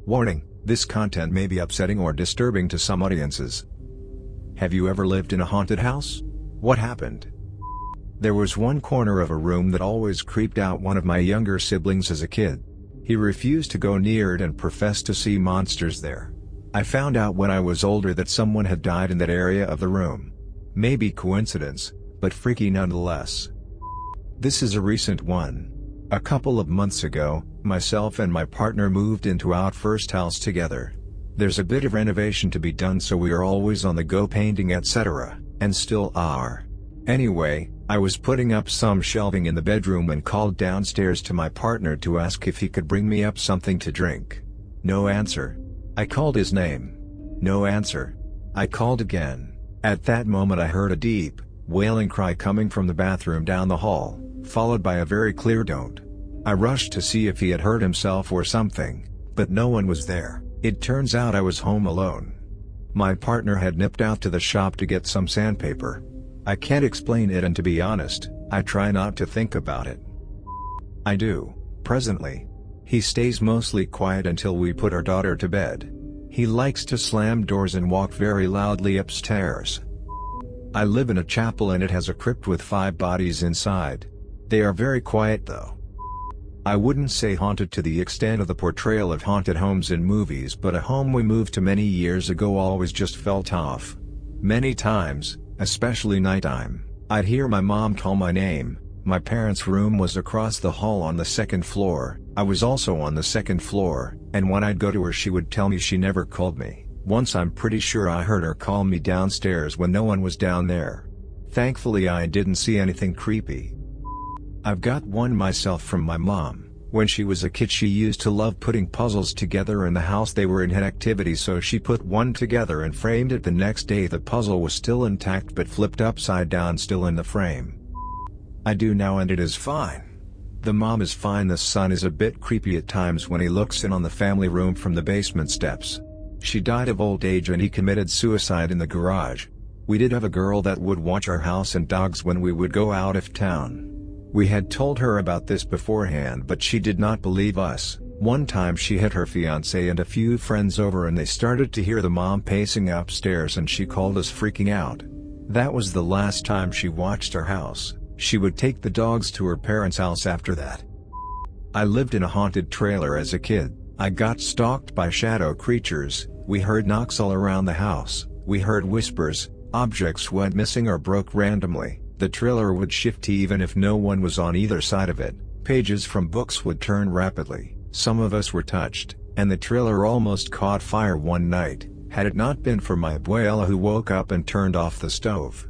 Warning, this content may be upsetting or disturbing to some audiences. Have you ever lived in a haunted house? What happened? There was one corner of a room that always creeped out one of my younger siblings as a kid. He refused to go near it and professed to see monsters there. I found out when I was older that someone had died in that area of the room. Maybe coincidence, but freaky nonetheless. This is a recent one. A couple of months ago, myself and my partner moved into our first house together. There's a bit of renovation to be done, so we are always on the go, painting etc., and still are. Anyway, I was putting up some shelving in the bedroom and called downstairs to my partner to ask if he could bring me up something to drink. No answer. I called his name. No answer. I called again. At that moment I heard a deep, wailing cry coming from the bathroom down the hall, followed by a very clear "don't." I rushed to see if he had hurt himself or something, but no one was there. It turns out I was home alone. My partner had nipped out to the shop to get some sandpaper. I can't explain it, and to be honest, I try not to think about it. I do, presently. He stays mostly quiet until we put our daughter to bed. He likes to slam doors and walk very loudly upstairs. I live in a chapel and it has a crypt with 5 bodies inside. They are very quiet though. I wouldn't say haunted to the extent of the portrayal of haunted homes in movies, but a home we moved to many years ago always just felt off. Many times, especially nighttime, I'd hear my mom call my name. My parents' room was across the hall on the 2nd floor, I was also on the 2nd floor, and when I'd go to her she would tell me she never called me. Once I'm pretty sure I heard her call me downstairs when no one was down there. Thankfully I didn't see anything creepy. I've got one myself from my mom. When she was a kid she used to love putting puzzles together in the house they were in had activity, so she put one together and framed it. The next day the puzzle was still intact but flipped upside down, still in the frame. I do now and it is fine. The mom is fine. The son is a bit creepy at times when he looks in on the family room from the basement steps. She died of old age and he committed suicide in the garage. We did have a girl that would watch our house and dogs when we would go out of town. We had told her about this beforehand but she did not believe us. One time she had her fiancé and a few friends over and they started to hear the mom pacing upstairs and she called us, freaking out. That was the last time she watched our house. She would take the dogs to her parents' house after that. I lived in a haunted trailer as a kid. I got stalked by shadow creatures. We heard knocks all around the house. We heard whispers. Objects went missing or broke randomly. The trailer would shift even if no one was on either side of it. Pages from books would turn rapidly. Some of us were touched, and the trailer almost caught fire one night, had it not been for my abuela who woke up and turned off the stove.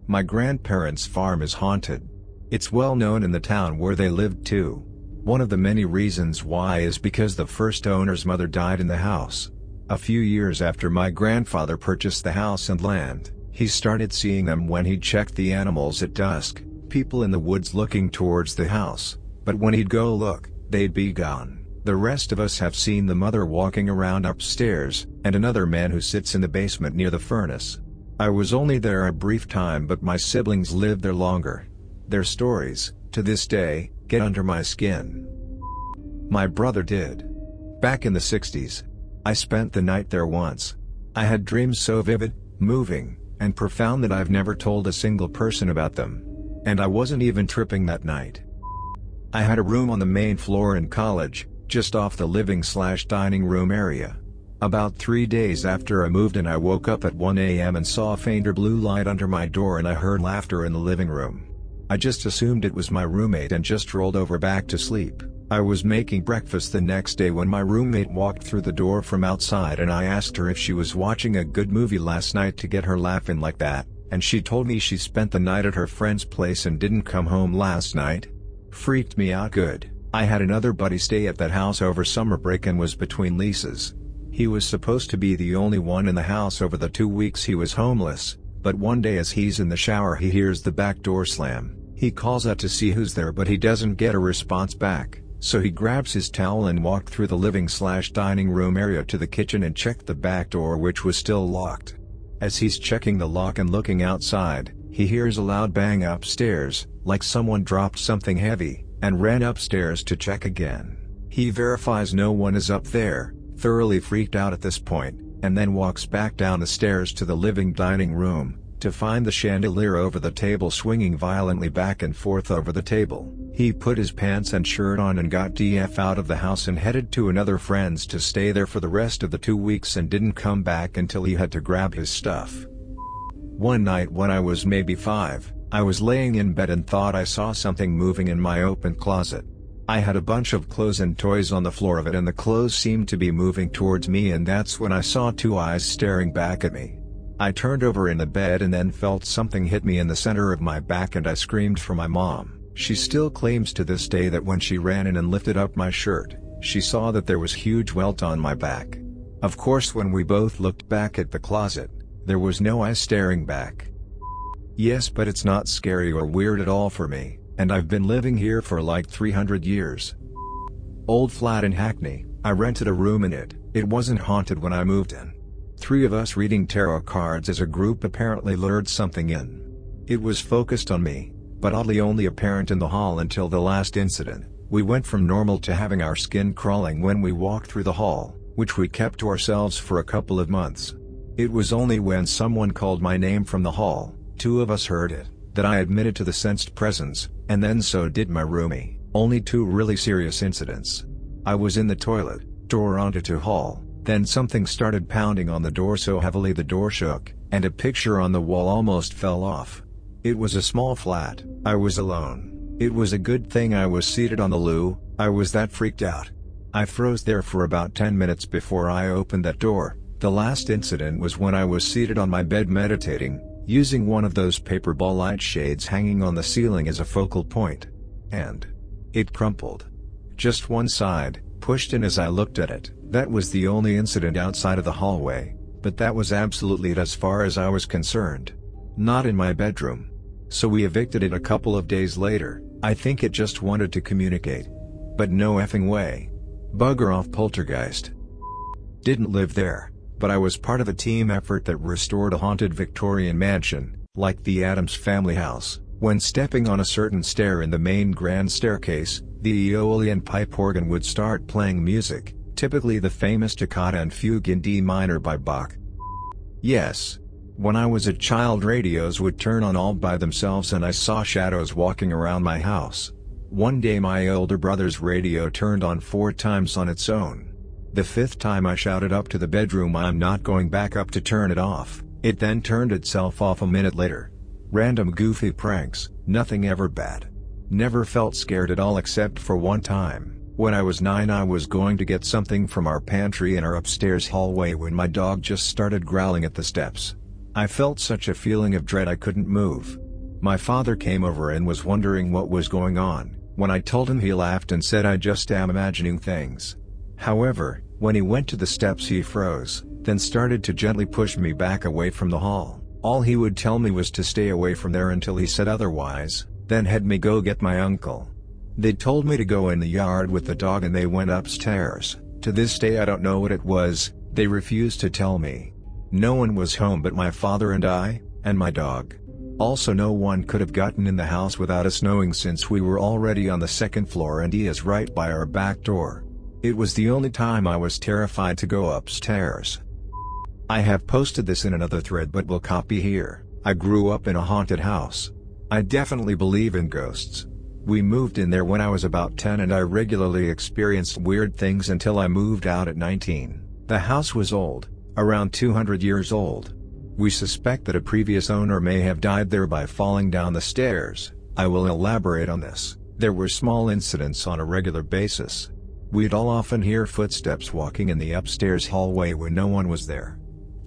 My grandparents' farm is haunted. It's well known in the town where they lived too. One of the many reasons why is because the first owner's mother died in the house. A few years after my grandfather purchased the house and land, he started seeing them when he'd check the animals at dusk, people in the woods looking towards the house, but when he'd go look, they'd be gone. The rest of us have seen the mother walking around upstairs, and another man who sits in the basement near the furnace. I was only there a brief time but my siblings lived there longer. Their stories, to this day, get under my skin. My brother did. Back in the 60s. I spent the night there once. I had dreams so vivid, moving, and profound that I've never told a single person about them. And I wasn't even tripping that night. I had a room on the main floor in college, just off the living/dining room area. About 3 days after I moved in I woke up at 1 a.m. and saw a fainter blue light under my door and I heard laughter in the living room. I just assumed it was my roommate and just rolled over back to sleep. I was making breakfast the next day when my roommate walked through the door from outside and I asked her if she was watching a good movie last night to get her laughing like that, and she told me she spent the night at her friend's place and didn't come home last night. Freaked me out good. I had another buddy stay at that house over summer break and was between leases. He was supposed to be the only one in the house over the 2 weeks he was homeless, but one day as he's in the shower he hears the back door slam. He calls out to see who's there but he doesn't get a response back. So he grabs his towel and walked through the living/dining room area to the kitchen and checked the back door, which was still locked. As he's checking the lock and looking outside, he hears a loud bang upstairs, like someone dropped something heavy, and ran upstairs to check again. He verifies no one is up there, thoroughly freaked out at this point, and then walks back down the stairs to the living dining room, to find the chandelier over the table swinging violently back and forth over the table. He put his pants and shirt on and got DF out of the house and headed to another friend's to stay there for the rest of the 2 weeks and didn't come back until he had to grab his stuff. One night when I was maybe 5, I was laying in bed and thought I saw something moving in my open closet. I had a bunch of clothes and toys on the floor of it and the clothes seemed to be moving towards me, and that's when I saw 2 eyes staring back at me. I turned over in the bed and then felt something hit me in the center of my back and I screamed for my mom. She still claims to this day that when she ran in and lifted up my shirt, she saw that there was huge welt on my back. Of course, when we both looked back at the closet, there was no eye staring back. Yes, but it's not scary or weird at all for me, and I've been living here for like 300 years. Old flat in Hackney, I rented a room in it. It wasn't haunted when I moved in. 3 of us reading tarot cards as a group apparently lured something in. It was focused on me, but oddly only apparent in the hall until the last incident. We went from normal to having our skin crawling when we walked through the hall, which we kept to ourselves for a couple of months. It was only when someone called my name from the hall, 2 of us heard it, that I admitted to the sensed presence, and then so did my roomie. Only 2 really serious incidents. I was in the toilet, door onto to hall, then something started pounding on the door so heavily the door shook, and a picture on the wall almost fell off. It was a small flat, I was alone. It was a good thing I was seated on the loo, I was that freaked out. I froze there for about 10 minutes before I opened that door. The last incident was when I was seated on my bed meditating, using one of those paper ball light shades hanging on the ceiling as a focal point. And it crumpled. Just one side, pushed in as I looked at it. That was the only incident outside of the hallway, but that was absolutely it as far as I was concerned. Not in my bedroom. So we evicted it a couple of days later. I think it just wanted to communicate. But no effing way. Bugger off, poltergeist. Didn't live there, but I was part of a team effort that restored a haunted Victorian mansion, like the Addams family house. When stepping on a certain stair in the main grand staircase, the Aeolian pipe organ would start playing music, typically the famous Toccata and Fugue in D minor by Bach. Yes. When I was a child, radios would turn on all by themselves and I saw shadows walking around my house. One day my older brother's radio turned on 4 times on its own. The 5th time I shouted up to the bedroom, "I'm not going back up," to turn it off. It then turned itself off a minute later. Random goofy pranks, nothing ever bad. Never felt scared at all except for one time. When I was 9, I was going to get something from our pantry in our upstairs hallway when my dog just started growling at the steps. I felt such a feeling of dread I couldn't move. My father came over and was wondering what was going on. When I told him, he laughed and said I just am imagining things. However, when he went to the steps he froze, then started to gently push me back away from the hall. All he would tell me was to stay away from there until he said otherwise, then had me go get my uncle. They told me to go in the yard with the dog and they went upstairs. To this day I don't know what it was, they refused to tell me. No one was home but my father and I, and my dog. Also, no one could have gotten in the house without us knowing since we were already on the 2nd floor and he is right by our back door. It was the only time I was terrified to go upstairs. I have posted this in another thread but will copy here. I grew up in a haunted house. I definitely believe in ghosts. We moved in there when I was about 10 and I regularly experienced weird things until I moved out at 19. The house was old, around 200 years old. We suspect that a previous owner may have died there by falling down the stairs. I will elaborate on this. There were small incidents on a regular basis. We'd all often hear footsteps walking in the upstairs hallway when no one was there.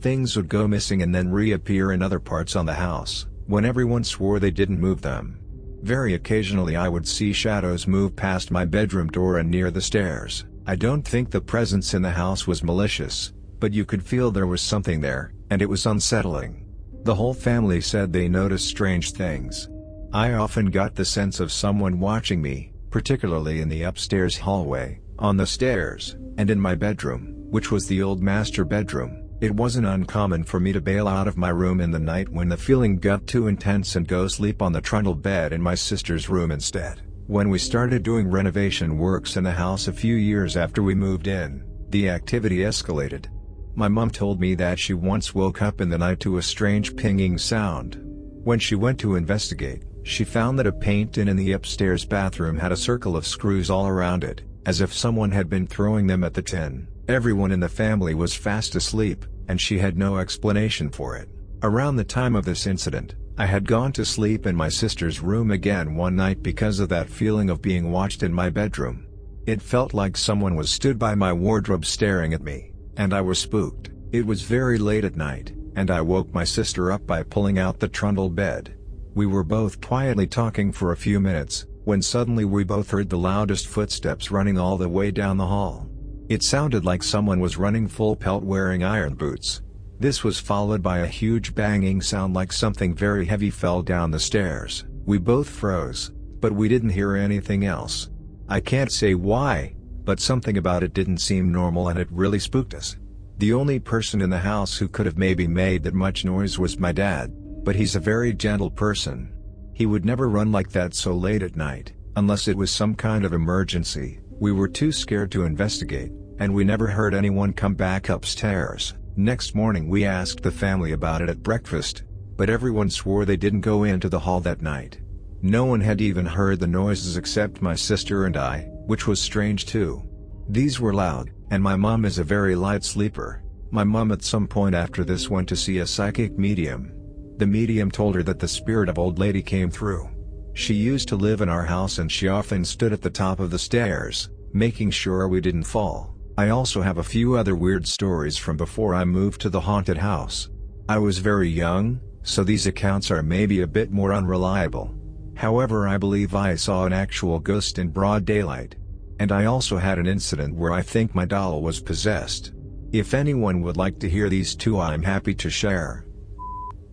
Things would go missing and then reappear in other parts on the house, when everyone swore they didn't move them. Very occasionally I would see shadows move past my bedroom door and near the stairs. I don't think the presence in the house was malicious, but you could feel there was something there, and it was unsettling. The whole family said they noticed strange things. I often got the sense of someone watching me, particularly in the upstairs hallway, on the stairs, and in my bedroom, which was the old master bedroom. It wasn't uncommon for me to bail out of my room in the night when the feeling got too intense and go sleep on the trundle bed in my sister's room instead. When we started doing renovation works in the house a few years after we moved in, The activity escalated. My mom told me that she once woke up in the night to a strange pinging sound. When she went to investigate, she found that a paint tin in the upstairs bathroom had a circle of screws all around it, as if someone had been throwing them at the tin. Everyone in the family was fast asleep, and she had no explanation for it. Around the time of this incident, I had gone to sleep in my sister's room again one night because of that feeling of being watched in my bedroom. It felt like someone was stood by my wardrobe staring at me, and I was spooked. It was very late at night, and I woke my sister up by pulling out the trundle bed. We were both quietly talking for a few minutes, when suddenly we both heard the loudest footsteps running all the way down the hall. It sounded like someone was running full pelt wearing iron boots. This was followed by a huge banging sound like something very heavy fell down the stairs. We both froze, but we didn't hear anything else. I can't say why, but something about it didn't seem normal and it really spooked us. The only person in the house who could have maybe made that much noise was my dad, but he's a very gentle person. He would never run like that so late at night, unless it was some kind of emergency. We were too scared to investigate, and we never heard anyone come back upstairs. Next morning we asked the family about it at breakfast, but everyone swore they didn't go into the hall that night. No one had even heard the noises except my sister and I, which was strange too. These were loud, and my mom is a very light sleeper. My mom at some point after this went to see a psychic medium. The medium told her that the spirit of old lady came through. She used to live in our house and she often stood at the top of the stairs, making sure we didn't fall. I also have a few other weird stories from before I moved to the haunted house. I was very young, so these accounts are maybe a bit more unreliable. However, I believe I saw an actual ghost in broad daylight. And I also had an incident where I think my doll was possessed. If anyone would like to hear these too, I'm happy to share.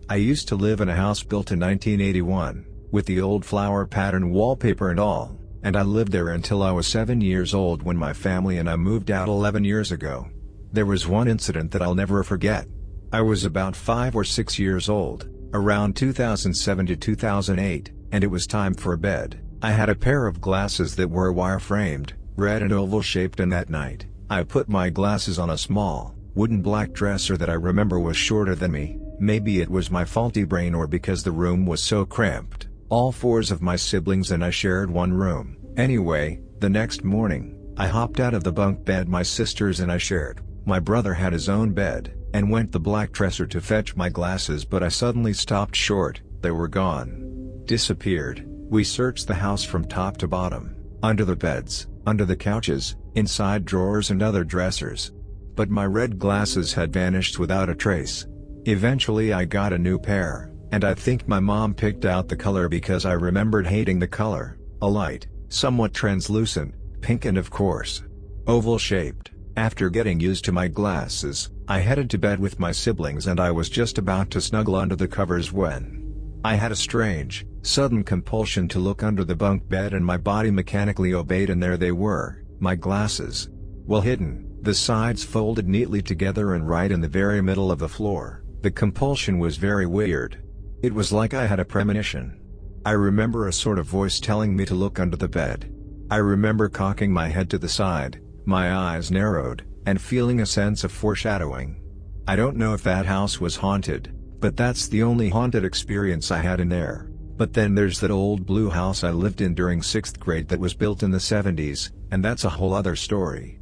I used to live in a house built in 1981, with the old flower pattern wallpaper and all, and I lived there until I was 7 years old when my family and I moved out 11 years ago. There was one incident that I'll never forget. I was about 5 or 6 years old, around 2007 to 2008, and it was time for bed. I had a pair of glasses that were wire-framed, red and oval-shaped, and that night, I put my glasses on a small, wooden black dresser that I remember was shorter than me. Maybe it was my faulty brain or because the room was so cramped. All 4 of my siblings and I shared one room. Anyway, the next morning, I hopped out of the bunk bed my sisters and I shared. My brother had his own bed, and went the black dresser to fetch my glasses, but I suddenly stopped short. They were gone. Disappeared. We searched the house from top to bottom, under the beds, under the couches, inside drawers and other dressers. But my red glasses had vanished without a trace. Eventually I got a new pair, and I think my mom picked out the color because I remembered hating the color. A light, somewhat translucent, pink and of course, oval-shaped. After getting used to my glasses, I headed to bed with my siblings and I was just about to snuggle under the covers when I had a strange, sudden compulsion to look under the bunk bed and my body mechanically obeyed, and there they were, my glasses. Well hidden, the sides folded neatly together and right in the very middle of the floor. The compulsion was very weird. It was like I had a premonition. I remember a sort of voice telling me to look under the bed. I remember cocking my head to the side, my eyes narrowed, and feeling a sense of foreshadowing. I don't know if that house was haunted, but that's the only haunted experience I had in there. But then there's that old blue house I lived in during 6th grade that was built in the 70s, and that's a whole other story.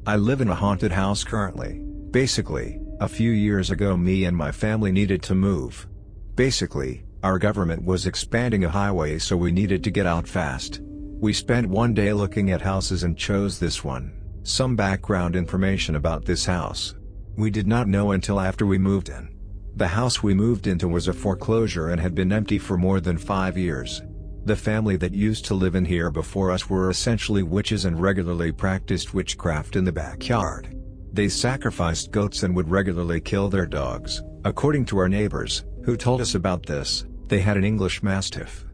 I live in a haunted house currently. Basically, a few years ago me and my family needed to move. Basically, our government was expanding a highway so we needed to get out fast. We spent one day looking at houses and chose this one. Some background information about this house. We did not know until after we moved in. The house we moved into was a foreclosure and had been empty for more than 5 years. The family that used to live in here before us were essentially witches and regularly practiced witchcraft in the backyard. They sacrificed goats and would regularly kill their dogs. According to our neighbors, who told us about this, they had an English Mastiff.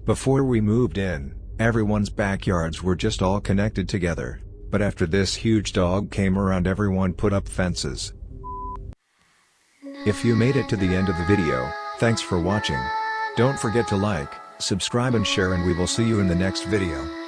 Before we moved in, everyone's backyards were just all connected together, but after this huge dog came around, everyone put up fences. If you made it to the end of the video, thanks for watching. Don't forget to like, subscribe and share, and we will see you in the next video.